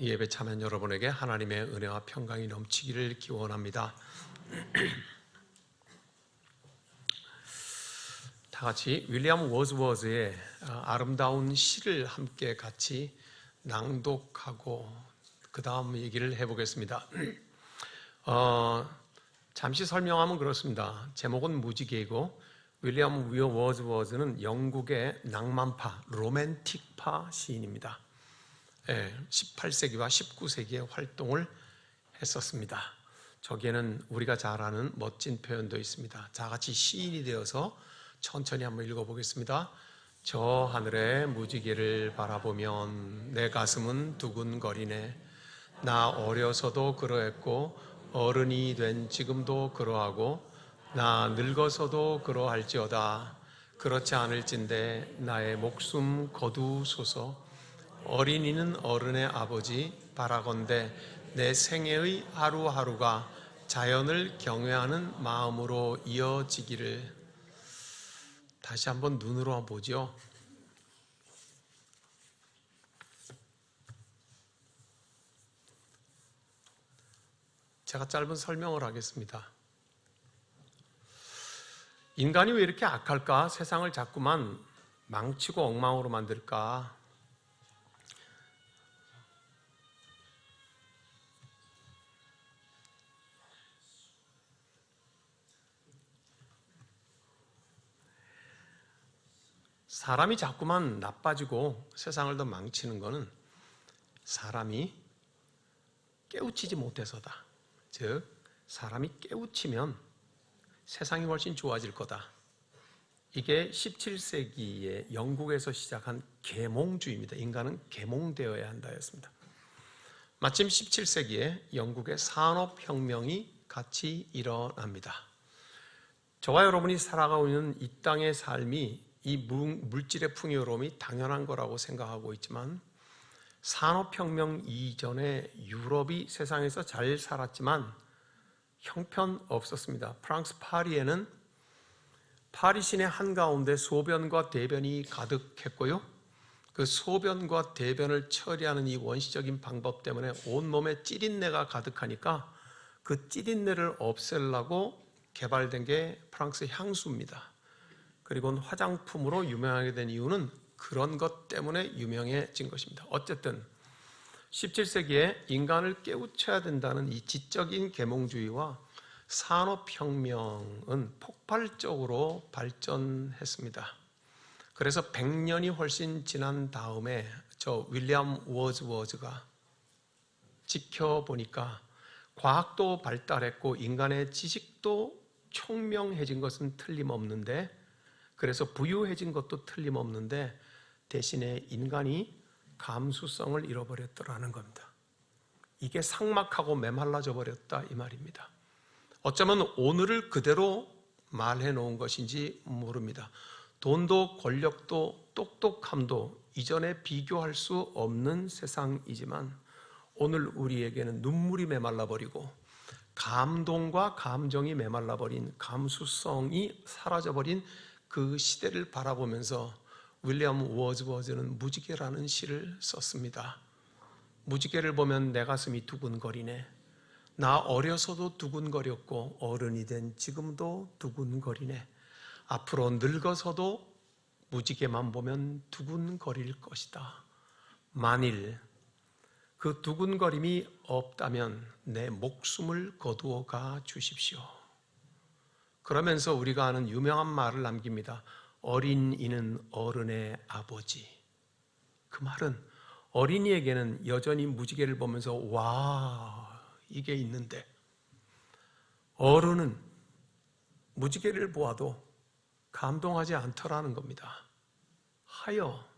이 예배 참여한 여러분에게 하나님의 은혜와 평강이 넘치기를 기원합니다. 다 같이 윌리엄 워즈워즈의 아름다운 시를 함께 같이 낭독하고 그 다음 얘기를 해보겠습니다. 잠시 설명하면 그렇습니다. 제목은 무지개이고 윌리엄 워즈워즈는 영국의 낭만파, 로맨틱파 시인입니다. 18세기와 19세기에 활동을 했었습니다. 저기에는 우리가 잘 아는 멋진 표현도 있습니다. 다 같이 시인이 되어서 천천히 한번 읽어보겠습니다. 저 하늘의 무지개를 바라보면 내 가슴은 두근거리네. 나 어려서도 그러했고 어른이 된 지금도 그러하고 나 늙어서도 그러할지어다. 그렇지 않을진대 나의 목숨 거두소서. 어린이는 어른의 아버지 바라건대 내 생애의 하루하루가 자연을 경외하는 마음으로 이어지기를. 다시 한번 눈으로 한번 보죠. 제가 짧은 설명을 하겠습니다. 인간이 왜 이렇게 악할까? 세상을 자꾸만 망치고 엉망으로 만들까? 사람이 자꾸만 나빠지고 세상을 더 망치는 것은 사람이 깨우치지 못해서다. 즉, 사람이 깨우치면 세상이 훨씬 좋아질 거다. 이게 17세기에 영국에서 시작한 계몽주의입니다. 인간은 계몽되어야 한다였습니다. 마침 17세기에 영국의 산업혁명이 같이 일어납니다. 저와 여러분이 살아가고 있는 이 땅의 삶이 이 물질의 풍요로움이 당연한 거라고 생각하고 있지만 산업혁명 이전에 유럽이 세상에서 잘 살았지만 형편없었습니다. 프랑스 파리에는 파리 시내 한가운데 소변과 대변이 가득했고요. 그 소변과 대변을 처리하는 이 원시적인 방법 때문에 온몸에 찌린내가 가득하니까 그 찌린내를 없애려고 개발된 게 프랑스 향수입니다. 그리고는 화장품으로 유명하게 된 이유는 그런 것 때문에 유명해진 것입니다. 어쨌든 17세기에 인간을 깨우쳐야 된다는 이 지적인 계몽주의와 산업혁명은 폭발적으로 발전했습니다. 그래서 100년이 훨씬 지난 다음에 저 윌리엄 워즈워즈가 지켜보니까 과학도 발달했고 인간의 지식도 총명해진 것은 틀림없는데, 그래서 부유해진 것도 틀림없는데 대신에 인간이 감수성을 잃어버렸더라는 겁니다. 이게 삭막하고 메말라져 버렸다 이 말입니다. 어쩌면 오늘을 그대로 말해 놓은 것인지 모릅니다. 돈도 권력도 똑똑함도 이전에 비교할 수 없는 세상이지만 오늘 우리에게는 눈물이 메말라버리고 감동과 감정이 메말라버린, 감수성이 사라져버린 그 시대를 바라보면서 윌리엄 워즈워즈는 무지개라는 시를 썼습니다. 무지개를 보면 내 가슴이 두근거리네. 나 어려서도 두근거렸고 어른이 된 지금도 두근거리네. 앞으로 늙어서도 무지개만 보면 두근거릴 것이다. 만일 그 두근거림이 없다면 내 목숨을 거두어 가 주십시오. 그러면서 우리가 아는 유명한 말을 남깁니다. 어린이는 어른의 아버지. 그 말은 어린이에게는 여전히 무지개를 보면서 와, 이게 있는데 어른은 무지개를 보아도 감동하지 않더라는 겁니다. 하여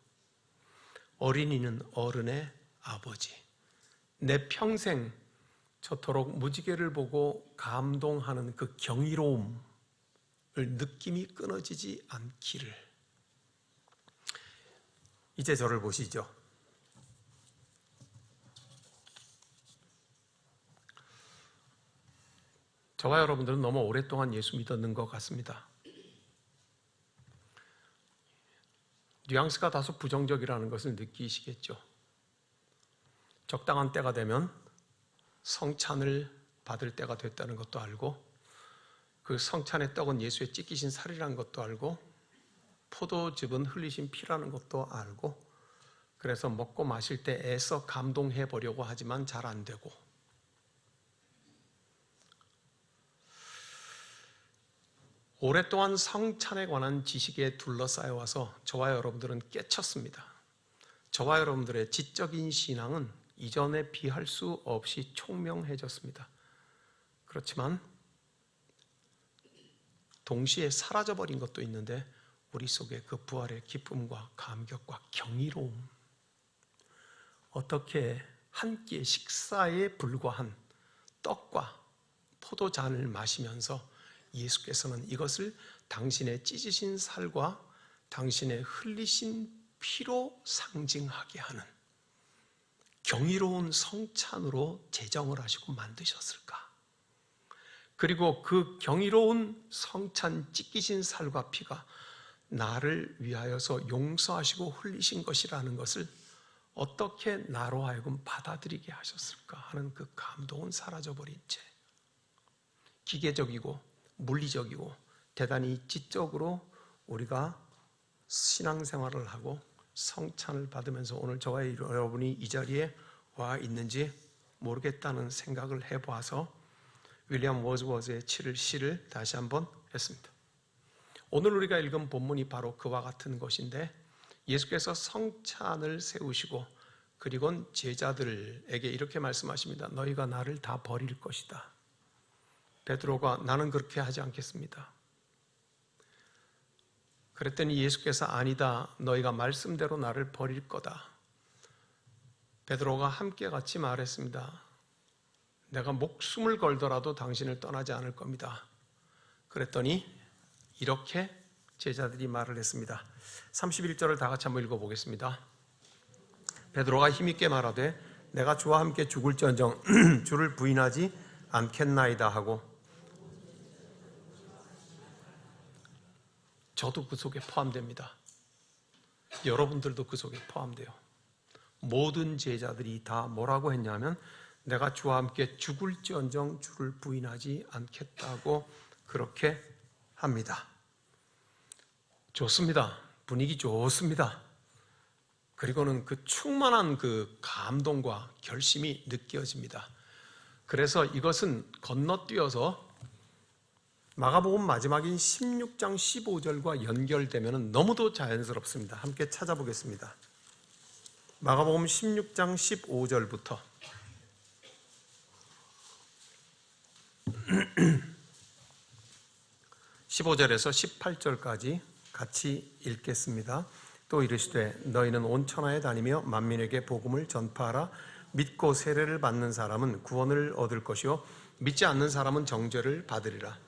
어린이는 어른의 아버지. 내 평생 저토록 무지개를 보고 감동하는 그 경이로움을 느낌이 끊어지지 않기를. 이제 저를 보시죠. 저와 여러분들은 너무 오랫동안 예수 믿었는 것 같습니다. 뉘앙스가 다소 부정적이라는 것을 느끼시겠죠. 적당한 때가 되면 성찬을 받을 때가 됐다는 것도 알고, 그 성찬의 떡은 예수의 찢기신 살이라는 것도 알고, 포도즙은 흘리신 피라는 것도 알고, 그래서 먹고 마실 때 애써 감동해 보려고 하지만 잘 안 되고, 오랫동안 성찬에 관한 지식에 둘러싸여 와서 저와 여러분들은 깨쳤습니다. 저와 여러분들의 지적인 신앙은 이전에 비할 수 없이 총명해졌습니다. 그렇지만 동시에 사라져버린 것도 있는데, 우리 속에 그 부활의 기쁨과 감격과 경이로움, 어떻게 한 끼의 식사에 불과한 떡과 포도잔을 마시면서 예수께서는 이것을 당신의 찢으신 살과 당신의 흘리신 피로 상징하게 하는 경이로운 성찬으로 제정을 하시고 만드셨을까? 그리고 그 경이로운 성찬 찢기신 살과 피가 나를 위하여서 용서하시고 흘리신 것이라는 것을 어떻게 나로 하여금 받아들이게 하셨을까 하는 그 감동은 사라져버린 채 기계적이고 물리적이고 대단히 지적으로 우리가 신앙생활을 하고 성찬을 받으면서 오늘 저와 여러분이 이 자리에 와 있는지 모르겠다는 생각을 해보아서 윌리엄 워즈워스의 시를 다시 한번 했습니다. 오늘 우리가 읽은 본문이 바로 그와 같은 것인데, 예수께서 성찬을 세우시고 그리고 제자들에게 이렇게 말씀하십니다. 너희가 나를 다 버릴 것이다. 베드로가 나는 그렇게 하지 않겠습니다. 그랬더니 예수께서 아니다. 너희가 말씀대로 나를 버릴 거다. 베드로가 함께 같이 말했습니다. 내가 목숨을 걸더라도 당신을 떠나지 않을 겁니다. 그랬더니 이렇게 제자들이 말을 했습니다. 31절을 다 같이 한번 읽어보겠습니다. 베드로가 힘있게 말하되 내가 주와 함께 죽을지언정 주를 부인하지 않겠나이다 하고, 저도 그 속에 포함됩니다. 여러분들도 그 속에 포함돼요. 모든 제자들이 다 뭐라고 했냐면 내가 주와 함께 죽을지언정 주를 부인하지 않겠다고 그렇게 합니다. 좋습니다. 분위기 좋습니다. 그리고는 그 충만한 그 감동과 결심이 느껴집니다. 그래서 이것은 건너뛰어서 마가복음 마지막인 16장 15절과 연결되면 너무도 자연스럽습니다. 함께 찾아보겠습니다. 마가복음 16장 15절부터 15절에서 18절까지 같이 읽겠습니다. 또 이르시되 너희는 온 천하에 다니며 만민에게 복음을 전파하라. 믿고 세례를 받는 사람은 구원을 얻을 것이요 믿지 않는 사람은 정죄를 받으리라.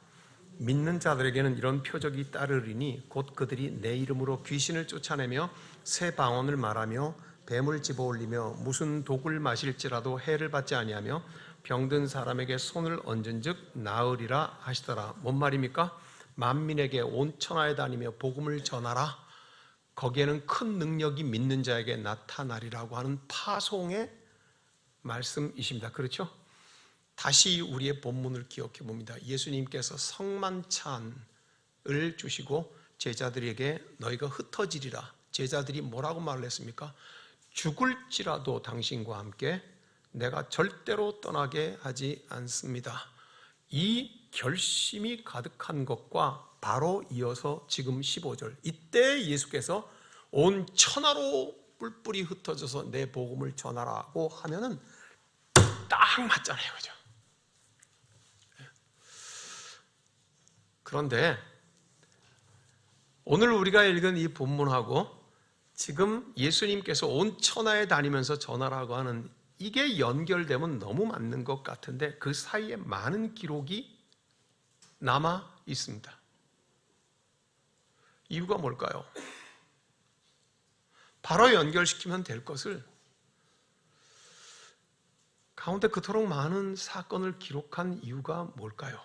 믿는 자들에게는 이런 표적이 따르리니 곧 그들이 내 이름으로 귀신을 쫓아내며 새 방언을 말하며 뱀을 집어올리며 무슨 독을 마실지라도 해를 받지 아니하며 병든 사람에게 손을 얹은즉 나으리라 하시더라. 뭔 말입니까? 만민에게 온 천하에 다니며 복음을 전하라. 거기에는 큰 능력이 믿는 자에게 나타나리라고 하는 파송의 말씀이십니다. 그렇죠? 다시 우리의 본문을 기억해 봅니다. 예수님께서 성만찬을 주시고 제자들에게 너희가 흩어지리라. 제자들이 뭐라고 말을 했습니까? 죽을지라도 당신과 함께 내가 절대로 떠나게 하지 않습니다. 이 결심이 가득한 것과 바로 이어서 지금 15절, 이때 예수께서 온 천하로 뿔뿔이 흩어져서 내 복음을 전하라고 하면은 딱 맞잖아요. 그죠? 그런데 오늘 우리가 읽은 이 본문하고 지금 예수님께서 온 천하에 다니면서 전하라고 하는 이게 연결되면 너무 맞는 것 같은데 그 사이에 많은 기록이 남아 있습니다. 이유가 뭘까요? 바로 연결시키면 될 것을 가운데 그토록 많은 사건을 기록한 이유가 뭘까요?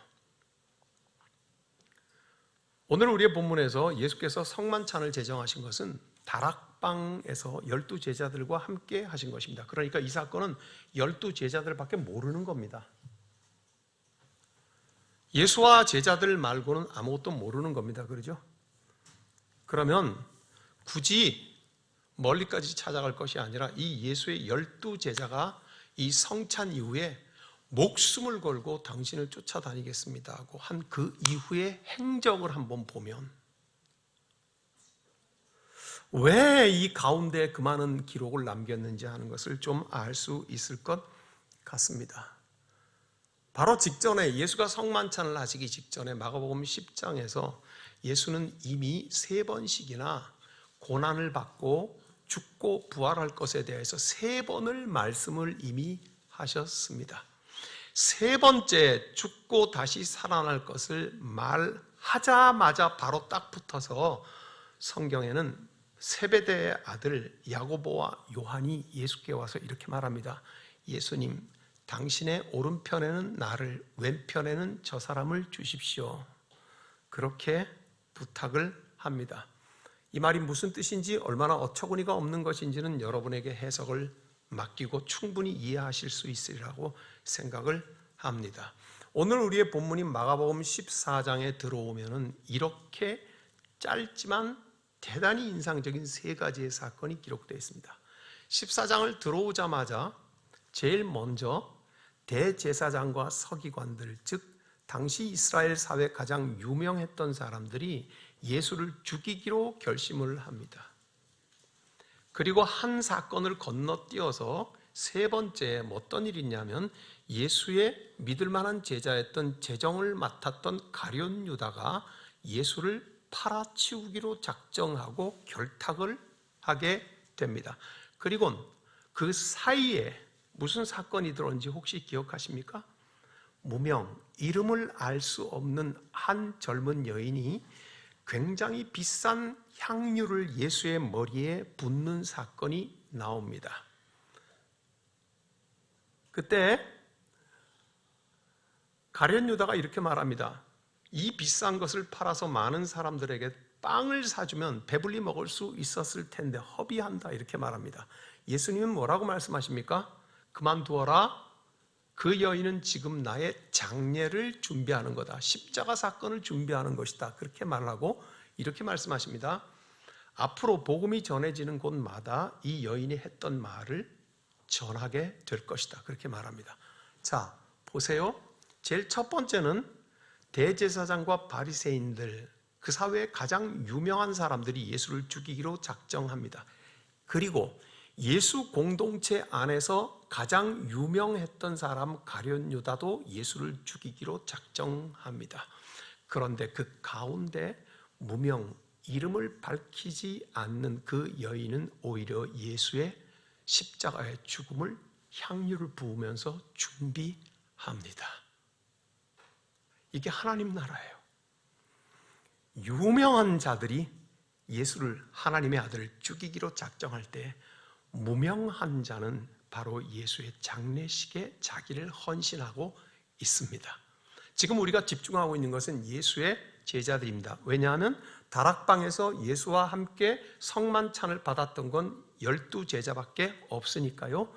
오늘 우리의 본문에서 예수께서 성만찬을 제정하신 것은 다락방 다락방에서 12제자들과 함께 하신 것입니다. 그러니까 이 사건은 12제자들밖에 모르는 겁니다. 예수와 제자들 말고는 아무것도 모르는 겁니다. 그러죠? 그러면 굳이 멀리까지 찾아갈 것이 아니라 이 예수의 12제자가 이 성찬 이후에 목숨을 걸고 당신을 쫓아다니겠습니다 하고 한 그 이후의 행적을 한번 보면 왜 이 가운데 그 많은 기록을 남겼는지 하는 것을 좀 알 수 있을 것 같습니다. 바로 직전에 예수가 성만찬을 하시기 직전에 마가복음 10장에서 예수는 이미 3번씩이나 고난을 받고 죽고 부활할 것에 대해서 3번을 말씀을 이미 하셨습니다. 3번째 죽고 다시 살아날 것을 말하자마자 바로 딱 붙어서 성경에는 세베대의 아들 야고보와 요한이 예수께 와서 이렇게 말합니다. 예수님, 당신의 오른편에는 나를, 왼편에는 저 사람을 주십시오. 그렇게 부탁을 합니다. 이 말이 무슨 뜻인지, 얼마나 어처구니가 없는 것인지는 여러분에게 해석을 맡기고 충분히 이해하실 수 있으리라고 생각을 합니다. 오늘 우리의 본문인 마가복음 14장에 들어오면은 이렇게 짧지만 대단히 인상적인 3가지의 사건이 기록되어 있습니다. 14장을 들어오자마자 제일 먼저 대제사장과 서기관들, 즉 당시 이스라엘 사회 가장 유명했던 사람들이 예수를 죽이기로 결심을 합니다. 그리고 한 사건을 건너뛰어서 3번째 어떤 일이 있냐면 예수의 믿을 만한 제자였던 재정을 맡았던 가룟 유다가 예수를 팔아치우기로 작정하고 결탁을 하게 됩니다. 그리고 그 사이에 무슨 사건이 들어온지 혹시 기억하십니까? 무명, 이름을 알 수 없는 한 젊은 여인이 굉장히 비싼 향유를 예수의 머리에 붓는 사건이 나옵니다. 그때 가룟 유다가 이렇게 말합니다. 이 비싼 것을 팔아서 많은 사람들에게 빵을 사주면 배불리 먹을 수 있었을 텐데 허비한다, 이렇게 말합니다. 예수님은 뭐라고 말씀하십니까? 그만두어라. 그 여인은 지금 나의 장례를 준비하는 거다. 십자가 사건을 준비하는 것이다. 그렇게 말하고 이렇게 말씀하십니다. 앞으로 복음이 전해지는 곳마다 이 여인이 했던 말을 전하게 될 것이다. 그렇게 말합니다. 자, 보세요. 제일 첫 번째는 대제사장과 바리새인들, 그 사회의 가장 유명한 사람들이 예수를 죽이기로 작정합니다. 그리고 예수 공동체 안에서 가장 유명했던 사람 가룟 유다도 예수를 죽이기로 작정합니다. 그런데 그 가운데 무명, 이름을 밝히지 않는 그 여인은 오히려 예수의 십자가의 죽음을 향유를 부으면서 준비합니다. 이게 하나님 나라예요. 유명한 자들이 예수를, 하나님의 아들을 죽이기로 작정할 때 무명한 자는 바로 예수의 장례식에 자기를 헌신하고 있습니다. 지금 우리가 집중하고 있는 것은 예수의 제자들입니다. 왜냐하면 다락방에서 예수와 함께 성만찬을 받았던 건 12제자밖에 없으니까요.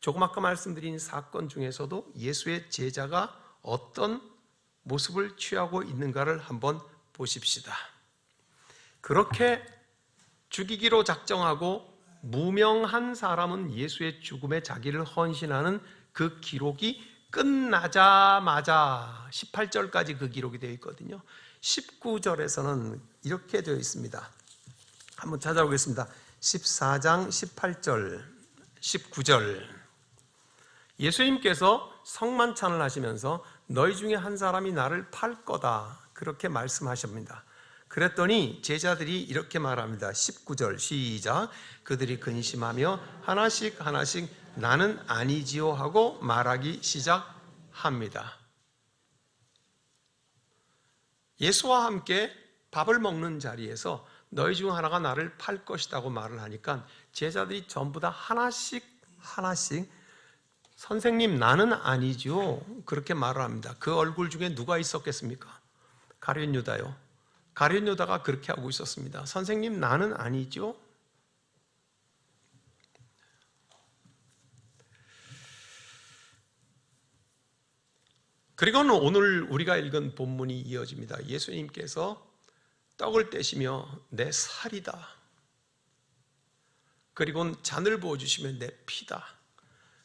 조금 아까 말씀드린 사건 중에서도 예수의 제자가 어떤 모습을 취하고 있는가를 한번 보십시다. 그렇게 죽이기로 작정하고 무명한 사람은 예수의 죽음에 자기를 헌신하는 그 기록이 끝나자마자 18절까지 그 기록이 되어 있거든요. 19절에서는 이렇게 되어 있습니다. 한번 찾아보겠습니다. 14장 18절, 19절. 예수님께서 성만찬을 하시면서 너희 중에 한 사람이 나를 팔 거다, 그렇게 말씀하십니다. 그랬더니 제자들이 이렇게 말합니다. 19절 시작. 그들이 근심하며 하나씩 하나씩 나는 아니지요 하고 말하기 시작합니다. 예수와 함께 밥을 먹는 자리에서 너희 중 하나가 나를 팔 것이라고 말을 하니까 제자들이 전부 다 하나씩 선생님 나는 아니죠, 그렇게 말을 합니다. 그 얼굴 중에 누가 있었겠습니까? 가룟 유다요. 가룟 유다가 그렇게 하고 있었습니다. 선생님 나는 아니죠. 그리고는 오늘 우리가 읽은 본문이 이어집니다. 예수님께서 떡을 떼시며 내 살이다. 그리고 잔을 부어주시며 내 피다.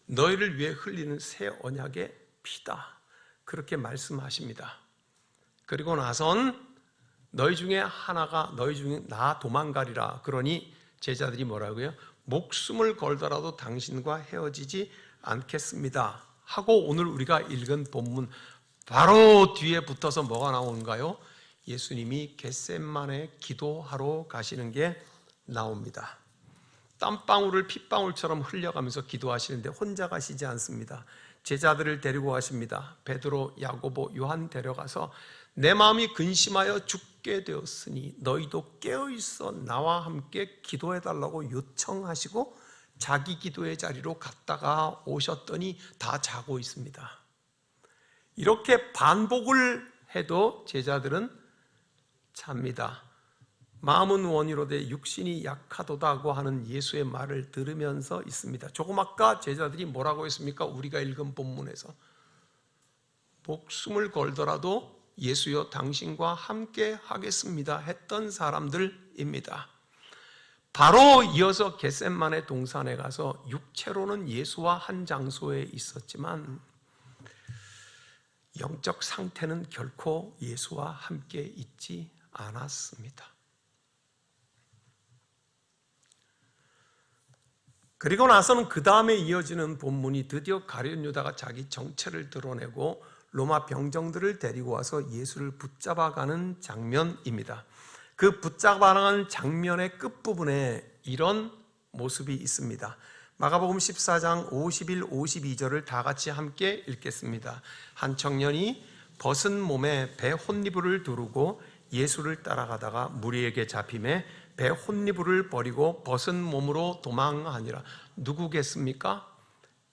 너희를 위해 흘리는 새 언약의 피다. 그렇게 말씀하십니다. 그리고 나선 너희 중에 하나가 너희 중에 나 도망가리라. 그러니 제자들이 뭐라고요? 목숨을 걸더라도 당신과 헤어지지 않겠습니다 하고 오늘 우리가 읽은 본문 바로 뒤에 붙어서 뭐가 나오는가요? 예수님이 겟세마네 기도하러 가시는 게 나옵니다. 땀방울을 핏방울처럼 흘려가면서 기도하시는데 혼자 가시지 않습니다. 제자들을 데리고 가십니다. 베드로, 야고보, 요한 데려가서 내 마음이 근심하여 죽게 되었으니 너희도 깨어있어 나와 함께 기도해달라고 요청하시고 자기 기도의 자리로 갔다가 오셨더니 다 자고 있습니다. 이렇게 반복을 해도 제자들은 잡니다. 마음은 원이로되 육신이 약하도다고 하는 예수의 말을 들으면서 있습니다. 조금 아까 제자들이 뭐라고 했습니까? 우리가 읽은 본문에서 목숨을 걸더라도 예수여 당신과 함께 하겠습니다 했던 사람들입니다. 바로 이어서 겟세마네 동산에 가서 육체로는 예수와 한 장소에 있었지만 영적 상태는 결코 예수와 함께 있지 않았습니다. 그리고 나서는 그 다음에 이어지는 본문이 드디어 가룟 유다가 자기 정체를 드러내고 로마 병정들을 데리고 와서 예수를 붙잡아가는 장면입니다. 그 붙잡아가는 장면의 끝부분에 이런 모습이 있습니다. 마가복음 14장 51, 52절을 다 같이 함께 읽겠습니다. 한 청년이 벗은 몸에 배 혼니부를 두르고 예수를 따라가다가 무리에게 잡히매 배 혼니부를 버리고 벗은 몸으로 도망하니라. 누구겠습니까?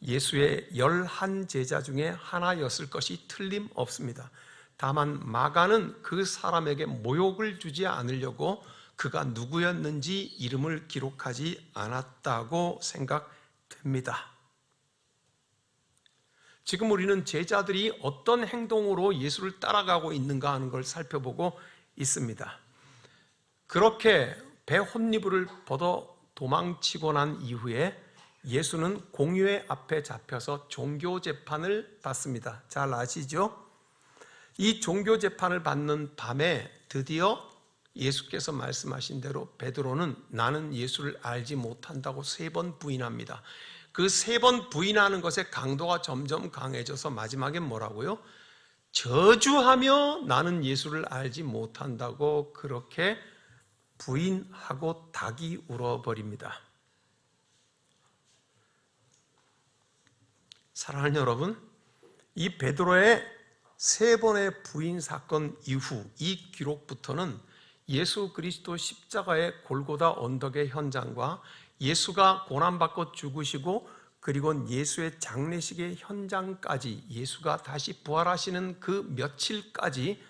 예수의 11 제자 중에 하나였을 것이 틀림없습니다. 다만 마가는 그 사람에게 모욕을 주지 않으려고 그가 누구였는지 이름을 기록하지 않았다고 생각됩니다. 지금 우리는 제자들이 어떤 행동으로 예수를 따라가고 있는가 하는 걸 살펴보고 있습니다. 그렇게 배 혼니부를 벗어 도망치고 난 이후에 예수는 공유의 앞에 잡혀서 종교 재판을 받습니다. 잘 아시죠? 이 종교 재판을 받는 밤에 드디어 예수께서 말씀하신 대로 베드로는 나는 예수를 알지 못한다고 3번 부인합니다. 그 3번 부인하는 것의 강도가 점점 강해져서 마지막엔 뭐라고요? 저주하며 나는 예수를 알지 못한다고 그렇게 부인하고 닭이 울어버립니다. 사랑하는 여러분, 이 베드로의 3번의 부인 사건 이후 이 기록부터는 예수 그리스도 십자가의 골고다 언덕의 현장과 예수가 고난받고 죽으시고 그리고 예수의 장례식의 현장까지 예수가 다시 부활하시는 그 며칠까지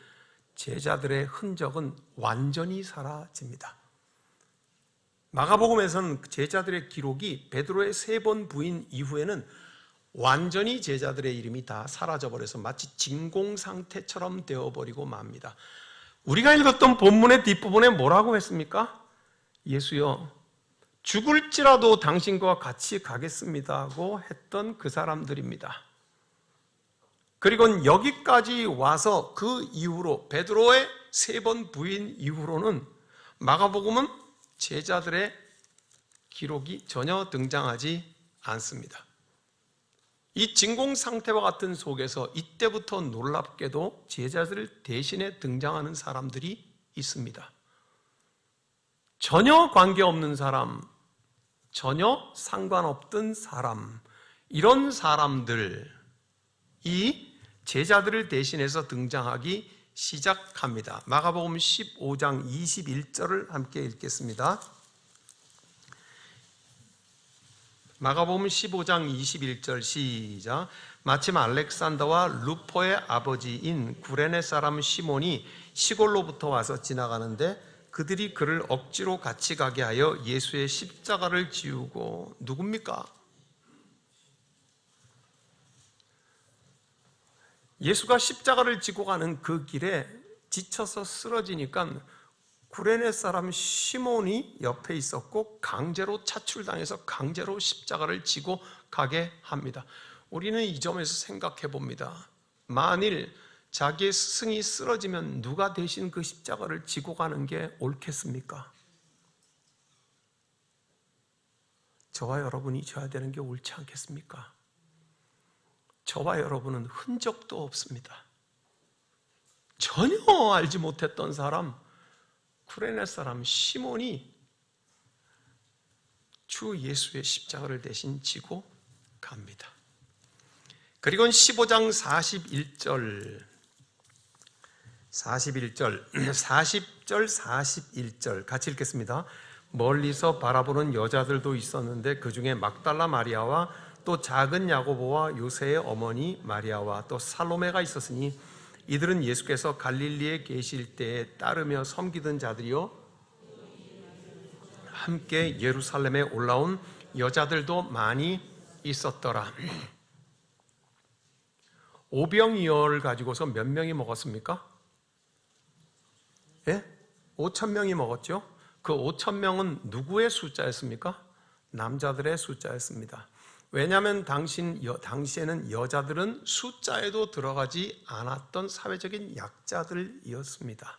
제자들의 흔적은 완전히 사라집니다. 마가복음에서는 제자들의 기록이 베드로의 3번 부인 이후에는 완전히 제자들의 이름이 다 사라져버려서 마치 진공 상태처럼 되어버리고 맙니다. 우리가 읽었던 본문의 뒷부분에 뭐라고 했습니까? 예수여 죽을지라도 당신과 같이 가겠습니다고 했던 그 사람들입니다. 그리고 여기까지 와서 그 이후로 베드로의 3번 부인 이후로는 마가복음은 제자들의 기록이 전혀 등장하지 않습니다. 이 진공 상태와 같은 속에서 이때부터 놀랍게도 제자들 대신에 등장하는 사람들이 있습니다. 전혀 관계없는 사람, 전혀 상관없던 사람, 이런 사람들이 제자들을 대신해서 등장하기 시작합니다. 마가복음 15장 21절을 함께 읽겠습니다. 마가복음 15장 21절 시작. 마침 알렉산더와 루포의 아버지인 구레네 사람 시몬이 시골로부터 와서 지나가는데 그들이 그를 억지로 같이 가게 하여 예수의 십자가를 지우고 누굽니까? 예수가 십자가를 지고 가는 그 길에 지쳐서 쓰러지니까 구레네 사람 시몬이 옆에 있었고 강제로 차출당해서 강제로 십자가를 지고 가게 합니다. 우리는 이 점에서 생각해 봅니다. 만일 자기의 스승이 쓰러지면 누가 대신 그 십자가를 지고 가는 게 옳겠습니까? 저와 여러분이 져야 되는 게 옳지 않겠습니까? 저와 여러분은 흔적도 없습니다. 전혀 알지 못했던 사람, 쿠레네 사람 시몬이 주 예수의 십자가를 대신 지고 갑니다. 그리고 15장 40절 41절 같이 읽겠습니다. 멀리서 바라보는 여자들도 있었는데 그 중에 막달라 마리아와 또 작은 야고보와 요새의 어머니 마리아와 또 살로메가 있었으니 이들은 예수께서 갈릴리에 계실 때에 따르며 섬기던 자들이요 함께 예루살렘에 올라온 여자들도 많이 있었더라. 오병이어를 가지고서 몇 명이 먹었습니까? 예? 5,000명이 먹었죠. 그 5,000명은 누구의 숫자였습니까? 남자들의 숫자였습니다. 왜냐하면 당시에는 여자들은 숫자에도 들어가지 않았던 사회적인 약자들이었습니다.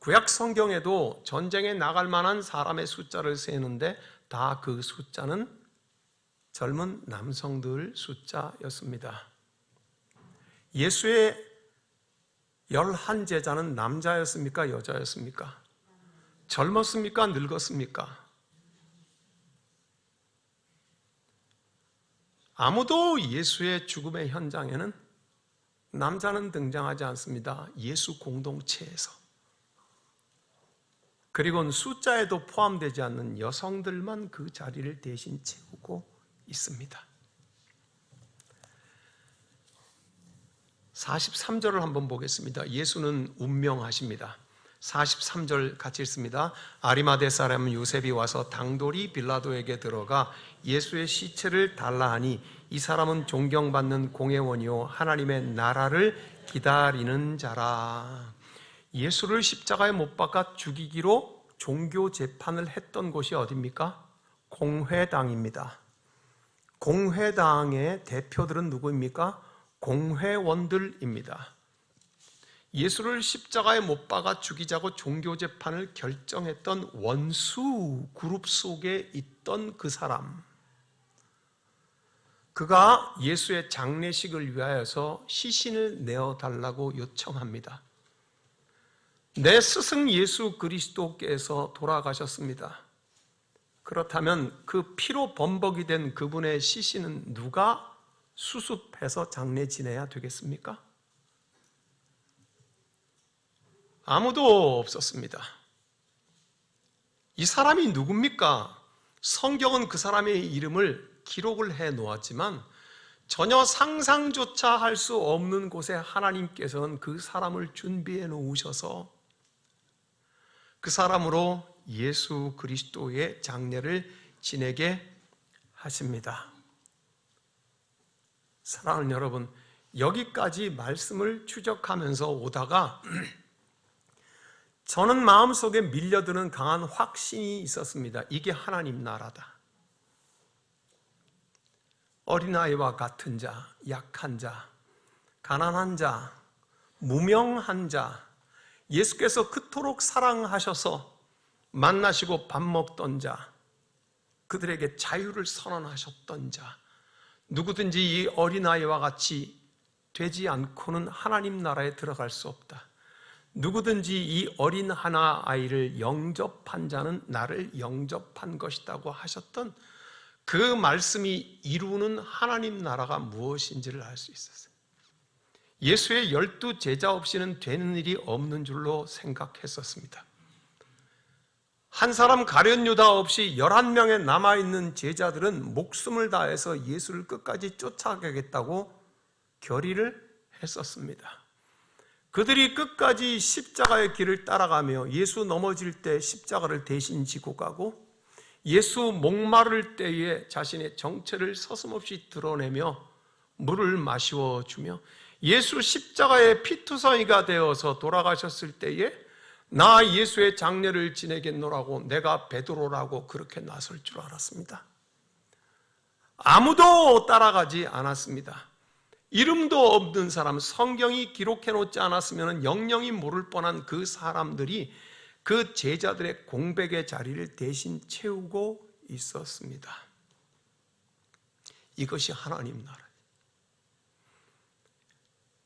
구약 성경에도 전쟁에 나갈 만한 사람의 숫자를 세는데 다 그 숫자는 젊은 남성들 숫자였습니다. 예수의 11제자는 남자였습니까? 여자였습니까? 젊었습니까? 늙었습니까? 아무도 예수의 죽음의 현장에는 남자는 등장하지 않습니다. 예수 공동체에서. 그리고 숫자에도 포함되지 않는 여성들만 그 자리를 대신 채우고 있습니다. 43절을 한번 보겠습니다. 예수는 운명하십니다. 43절 같이 읽습니다. 아리마대 사람 요셉이 와서 당돌이 빌라도에게 들어가 예수의 시체를 달라 하니 이 사람은 존경받는 공회원이요 하나님의 나라를 기다리는 자라. 예수를 십자가에 못 박아 죽이기로 종교 재판을 했던 곳이 어디입니까? 공회당입니다. 공회당의 대표들은 누구입니까? 공회원들입니다. 예수를 십자가에 못 박아 죽이자고 종교 재판을 결정했던 원수 그룹 속에 있던 그 사람, 그가 예수의 장례식을 위하여서 시신을 내어달라고 요청합니다. 내 스승 예수 그리스도께서 돌아가셨습니다. 그렇다면 그 피로 범벅이 된 그분의 시신은 누가 수습해서 장례 지내야 되겠습니까? 아무도 없었습니다. 이 사람이 누굽니까? 성경은 그 사람의 이름을 기록을 해 놓았지만 전혀 상상조차 할 수 없는 곳에 하나님께서는 그 사람을 준비해 놓으셔서 그 사람으로 예수 그리스도의 장례를 지내게 하십니다. 사랑하는 여러분, 여기까지 말씀을 추적하면서 오다가 저는 마음속에 밀려드는 강한 확신이 있었습니다. 이게 하나님 나라다. 어린아이와 같은 자, 약한 자, 가난한 자, 무명한 자, 예수께서 그토록 사랑하셔서 만나시고 밥 먹던 자, 그들에게 자유를 선언하셨던 자, 누구든지 이 어린아이와 같이 되지 않고는 하나님 나라에 들어갈 수 없다. 누구든지 이 어린 하나 아이를 영접한 자는 나를 영접한 것이라고 하셨던 그 말씀이 이루는 하나님 나라가 무엇인지를 알 수 있었어요. 예수의 12 제자 없이는 되는 일이 없는 줄로 생각했었습니다. 한 사람 가룟 유다 없이 11명의 남아있는 제자들은 목숨을 다해서 예수를 끝까지 쫓아가겠다고 결의를 했었습니다. 그들이 끝까지 십자가의 길을 따라가며 예수 넘어질 때 십자가를 대신 지고 가고 예수 목마를 때에 자신의 정체를 서슴없이 드러내며 물을 마시워 주며 예수 십자가의 피투성이가 되어서 돌아가셨을 때에 나 예수의 장례를 지내겠노라고 내가 베드로라고 그렇게 나설 줄 알았습니다. 아무도 따라가지 않았습니다. 이름도 없는 사람, 성경이 기록해 놓지 않았으면 영영이 모를 뻔한 그 사람들이 그 제자들의 공백의 자리를 대신 채우고 있었습니다. 이것이 하나님 나라.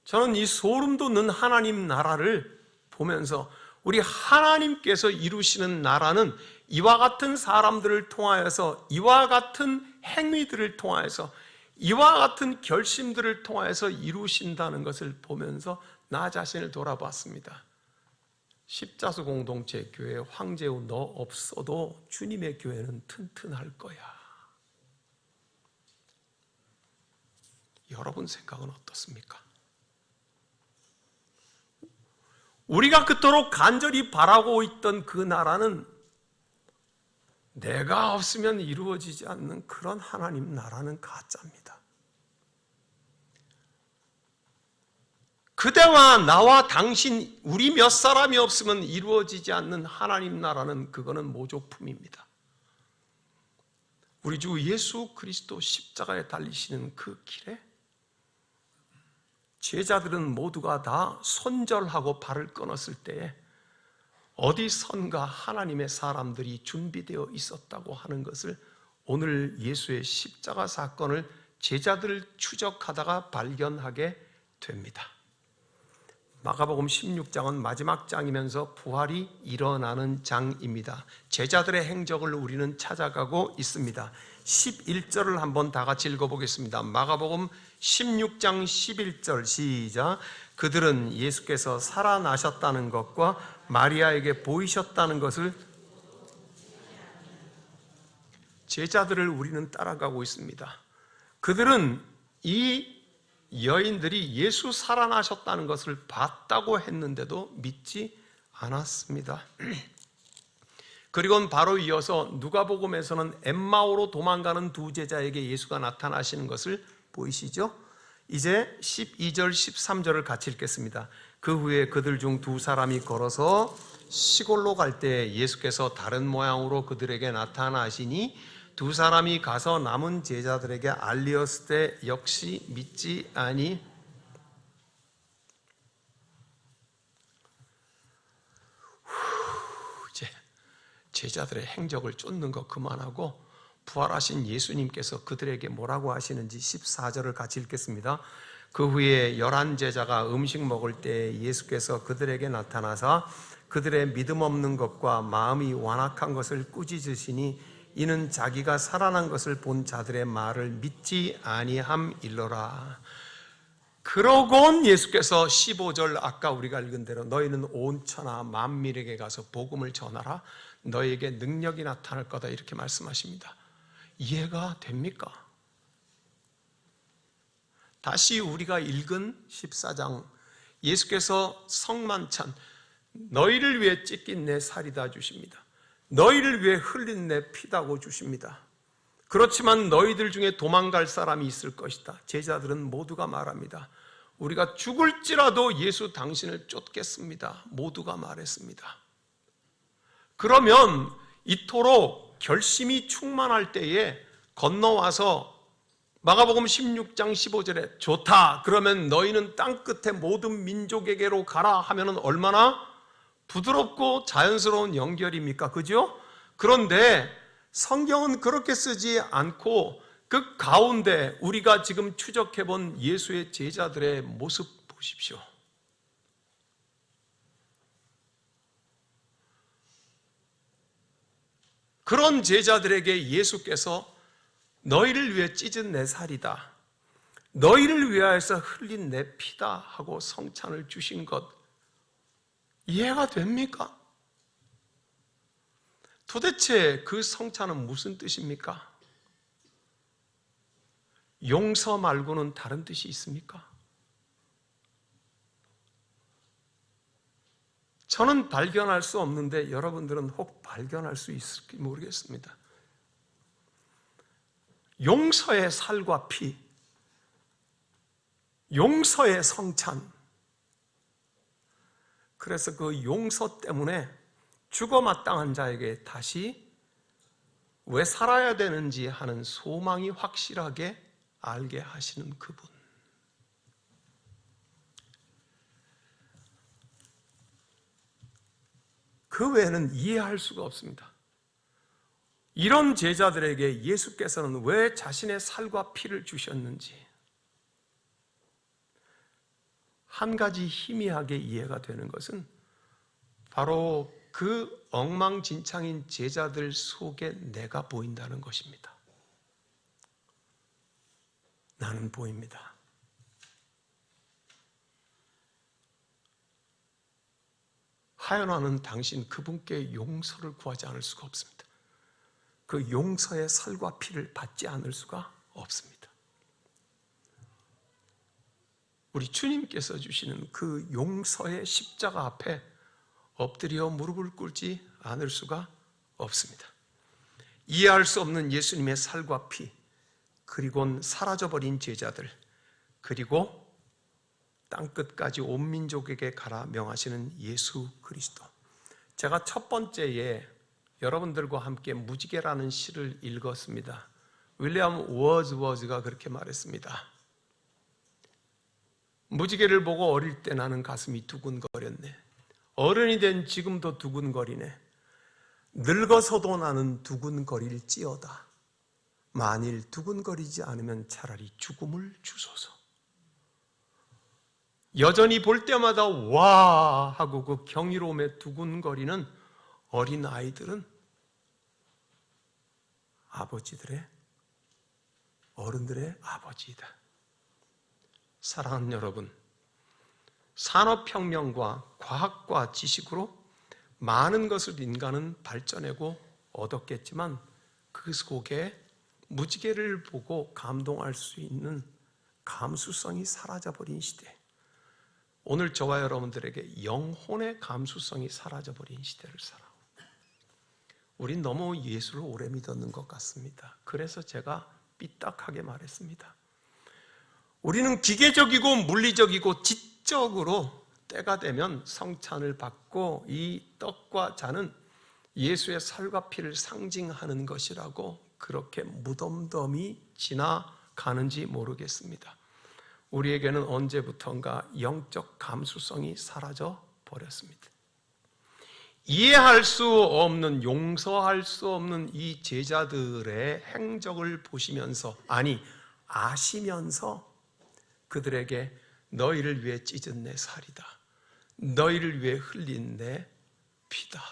저는 이 소름 돋는 하나님 나라를 보면서 우리 하나님께서 이루시는 나라는 이와 같은 사람들을 통하여서, 이와 같은 행위들을 통하여서, 이와 같은 결심들을 통하여서 이루신다는 것을 보면서 나 자신을 돌아봤습니다. 십자수 공동체 교회 황재우 너 없어도 주님의 교회는 튼튼할 거야. 여러분 생각은 어떻습니까? 우리가 그토록 간절히 바라고 있던 그 나라는 내가 없으면 이루어지지 않는 그런 하나님 나라는 가짜입니다. 그대와 나와 당신, 우리 몇 사람이 없으면 이루어지지 않는 하나님 나라는 그거는 모조품입니다. 우리 주 예수 그리스도 십자가에 달리시는 그 길에 제자들은 모두가 다 손절하고 발을 끊었을 때에 어디선가 하나님의 사람들이 준비되어 있었다고 하는 것을 오늘 예수의 십자가 사건을 제자들을 추적하다가 발견하게 됩니다. 마가복음 16장은 마지막 장이면서 부활이 일어나는 장입니다. 제자들의 행적을 우리는 찾아가고 있습니다. 11절을 한번 다 같이 읽어보겠습니다. 마가복음 16장 11절 시작. 그들은 예수께서 살아나셨다는 것과 마리아에게 보이셨다는 것을, 제자들을 우리는 따라가고 있습니다. 그들은 이 여인들이 예수 살아나셨다는 것을 봤다고 했는데도 믿지 않았습니다. 그리고 바로 이어서 누가복음에서는 엠마오로 도망가는 두 제자에게 예수가 나타나시는 것을 보이시죠? 이제 12절 13절을 같이 읽겠습니다. 그 후에 그들 중 두 사람이 걸어서 시골로 갈 때 예수께서 다른 모양으로 그들에게 나타나시니 두 사람이 가서 남은 제자들에게 알리었을 때 역시 믿지 아니. 이제 제자들의 행적을 쫓는 거 그만하고 부활하신 예수님께서 그들에게 뭐라고 하시는지 14절을 같이 읽겠습니다. 그 후에 11 제자가 음식 먹을 때 예수께서 그들에게 나타나사 그들의 믿음 없는 것과 마음이 완악한 것을 꾸짖으시니 이는 자기가 살아난 것을 본 자들의 말을 믿지 아니함일러라. 그러곤 예수께서 15절 아까 우리가 읽은 대로 너희는 온 천하 만민에게 가서 복음을 전하라. 너희에게 능력이 나타날 거다 이렇게 말씀하십니다. 이해가 됩니까? 다시 우리가 읽은 14장 예수께서 성만찬 너희를 위해 찢긴 내 살이다 주십니다. 너희를 위해 흘린 내 피다고 주십니다. 그렇지만 너희들 중에 도망갈 사람이 있을 것이다. 제자들은 모두가 말합니다. 우리가 죽을지라도 예수 당신을 쫓겠습니다. 모두가 말했습니다. 그러면 이토록 결심이 충만할 때에 건너와서 마가복음 16장 15절에 좋다. 그러면 너희는 땅끝의 모든 민족에게로 가라 하면은 얼마나 부드럽고 자연스러운 연결입니까? 그죠? 그런데 성경은 그렇게 쓰지 않고 그 가운데 우리가 지금 추적해본 예수의 제자들의 모습 보십시오. 그런 제자들에게 예수께서 너희를 위해 찢은 내 살이다, 너희를 위하여서 흘린 내 피다 하고 성찬을 주신 것 이해가 됩니까? 도대체 그 성찬은 무슨 뜻입니까? 용서 말고는 다른 뜻이 있습니까? 저는 발견할 수 없는데 여러분들은 혹 발견할 수 있을지 모르겠습니다. 용서의 살과 피, 용서의 성찬. 그래서 그 용서 때문에 죽어 마땅한 자에게 다시 왜 살아야 되는지 하는 소망이 확실하게 알게 하시는 그분. 그 외에는 이해할 수가 없습니다. 이런 제자들에게 예수께서는 왜 자신의 살과 피를 주셨는지 한 가지 희미하게 이해가 되는 것은 바로 그 엉망진창인 제자들 속에 내가 보인다는 것입니다. 나는 보입니다. 하연아는 당신 그분께 용서를 구하지 않을 수가 없습니다. 그 용서의 살과 피를 받지 않을 수가 없습니다. 우리 주님께서 주시는 그 용서의 십자가 앞에 엎드려 무릎을 꿇지 않을 수가 없습니다. 이해할 수 없는 예수님의 살과 피, 그리고 사라져버린 제자들, 그리고 땅끝까지 온 민족에게 가라 명하시는 예수 그리스도. 제가 첫 번째에 여러분들과 함께 무지개라는 시를 읽었습니다. 윌리엄 워즈워즈가 그렇게 말했습니다. 무지개를 보고 어릴 때 나는 가슴이 두근거렸네. 어른이 된 지금도 두근거리네. 늙어서도 나는 두근거릴지어다. 만일 두근거리지 않으면 차라리 죽음을 주소서. 여전히 볼 때마다 와 하고 그 경이로움에 두근거리는 어린 아이들은 아버지들의, 어른들의 아버지이다. 사랑하는 여러분, 산업혁명과 과학과 지식으로 많은 것을 인간은 발전하고 얻었겠지만 그 속에 무지개를 보고 감동할 수 있는 감수성이 사라져버린 시대, 오늘 저와 여러분들에게 영혼의 감수성이 사라져버린 시대를 살아옵니다. 우린 너무 예수를 오래 믿었는 것 같습니다. 그래서 제가 삐딱하게 말했습니다. 우리는 기계적이고 물리적이고 지적으로 때가 되면 성찬을 받고 이 떡과 잔은 예수의 살과 피를 상징하는 것이라고 그렇게 무덤덤이 지나가는지 모르겠습니다. 우리에게는 언제부턴가 영적 감수성이 사라져 버렸습니다. 이해할 수 없는, 용서할 수 없는 이 제자들의 행적을 보시면서, 아니 아시면서 그들에게 너희를 위해 찢은 내 살이다, 너희를 위해 흘린 내 피다,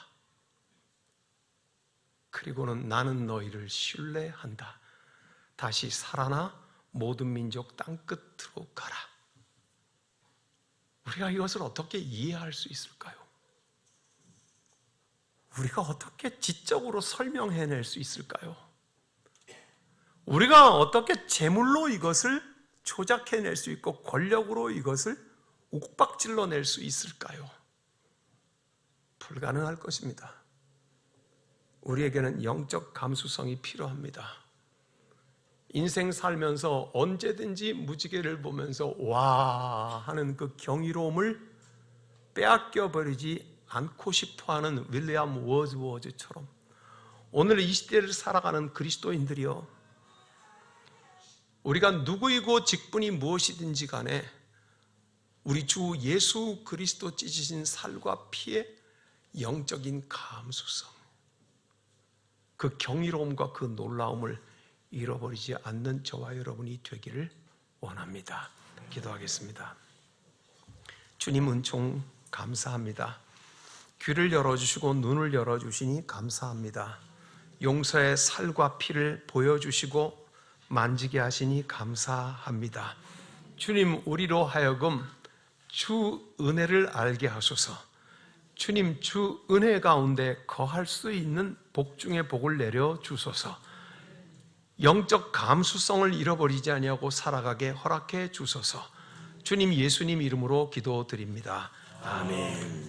그리고는 나는 너희를 신뢰한다, 다시 살아나 모든 민족 땅끝으로 가라. 우리가 이것을 어떻게 이해할 수 있을까요? 우리가 어떻게 지적으로 설명해낼 수 있을까요? 우리가 어떻게 재물로 이것을 조작해낼 수 있고 권력으로 이것을 옥박질러 낼 수 있을까요? 불가능할 것입니다. 우리에게는 영적 감수성이 필요합니다. 인생 살면서 언제든지 무지개를 보면서 와 하는 그 경이로움을 빼앗겨버리지 않고 싶어하는 윌리엄 워즈워즈처럼 오늘 이 시대를 살아가는 그리스도인들이여, 우리가 누구이고 직분이 무엇이든지 간에 우리 주 예수 그리스도 찢으신 살과 피의 영적인 감수성, 그 경이로움과 그 놀라움을 잃어버리지 않는 저와 여러분이 되기를 원합니다. 기도하겠습니다. 주님, 은총 감사합니다. 귀를 열어주시고 눈을 열어주시니 감사합니다. 용서의 살과 피를 보여주시고 만지게 하시니 감사합니다. 주님, 우리로 하여금 주 은혜를 알게 하소서. 주님, 주 은혜 가운데 거할 수 있는 복 중에 복을 내려 주소서. 영적 감수성을 잃어버리지 아니하고 살아가게 허락해 주소서. 주님, 예수님 이름으로 기도드립니다. 아멘.